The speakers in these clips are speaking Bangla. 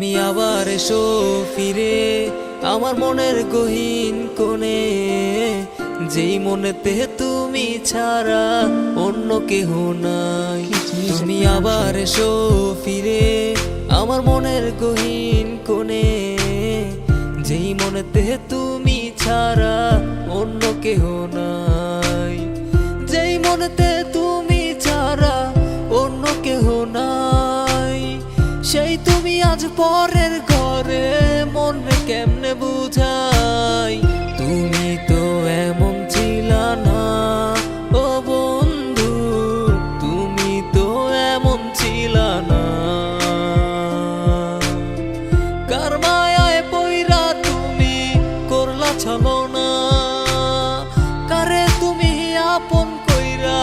তুমি আবার এসো ফিরে আমার মনের গহীন কোণে, যেই মনেতে তুমি ছাড়া অন্য কেহ নাই। তুমি আবার এসো ফিরে আমার মনের গহীন কোণে, যেই মনেতে তুমি ছাড়া অন্য কেহ নাই। যেই মনেতে তুমি ছাড়া অন্য কেহ নাই, সেই তুমি আজ পরের ঘরে মনে কেমনে বুঝাই। তুমি তো এমন ছিলা না ও বন্ধু, তুমি তো এমন ছিলা না। কার মায়ায় পইরা তুমি করলা ছলনা, কারে তুমি আপন কইরা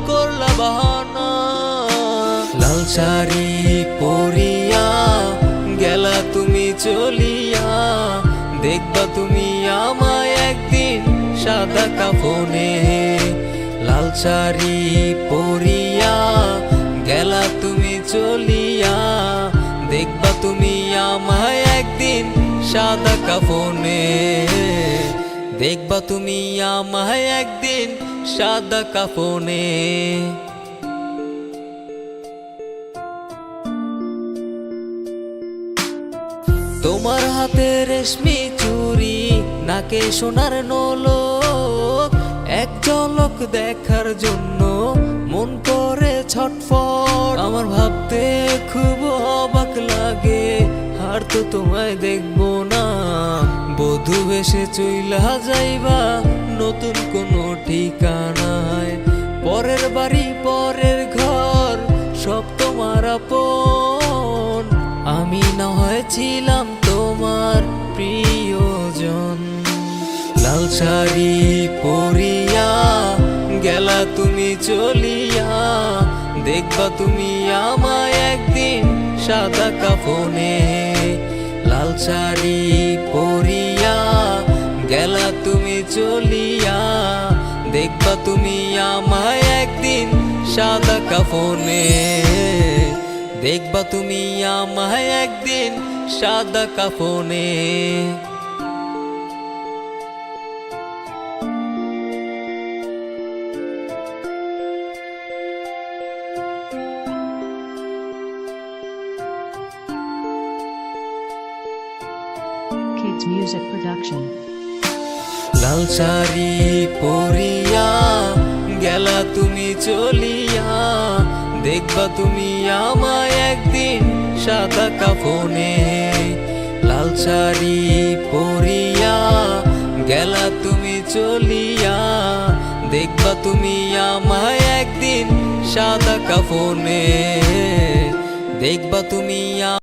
করলা বাহানা। লাল শাড়ি পরিয়া গেলা তুমি চলিয়া, দেখবা তুমি আমায় একদিন সাদা কাফনে। লাল শাড়ি পরিয়া গেলা তুমি চলিয়া, দেখবা তুমি আমায় একদিন সাদা কাফনে। দেখবা তুমি আমায় একদিন সাদা কাফনে। তোমার হাতে রেশমি চুড়ি, নাকে সোনার নোলক, এক ঝলক দেখার জন্য মন করে ছটফট। আমার ভাবতে খুব অবাক লাগে, আর তো তোমায় দেখবো না। বধূ বেশে চইলা যাইবা নতুন কোনো ঠিকানায়। পরের বাড়ি পরের ঘর সব তোমার আপন, আমি না হয়েছিলাম তোমার প্রিয়জন। লাল শাড়ি পরিয়া গেলা তুমি চলিয়া, দেখবা তুমি আমায় একদিন সাদা কাফনে। লাল শাড়ি পরিয়া গেলা তুমি চলিয়া, দেখবা তুমি আমায় একদিন সাদা কাফনে। দেখবা তুমি আমায় একদিন সাদা কাফনে। Kids Music Production. লাল শাড়ি পরিয়া গেলা তুমি চলিয়া, দেখবা তুমি আমায় একদিন সাদা কাফনে। লাল শাড়ি পরিয়া গেলা তুমি চলিয়া, দেখবা তুমি আমায় একদিন সাদা কাফনে। দেখবা তুমি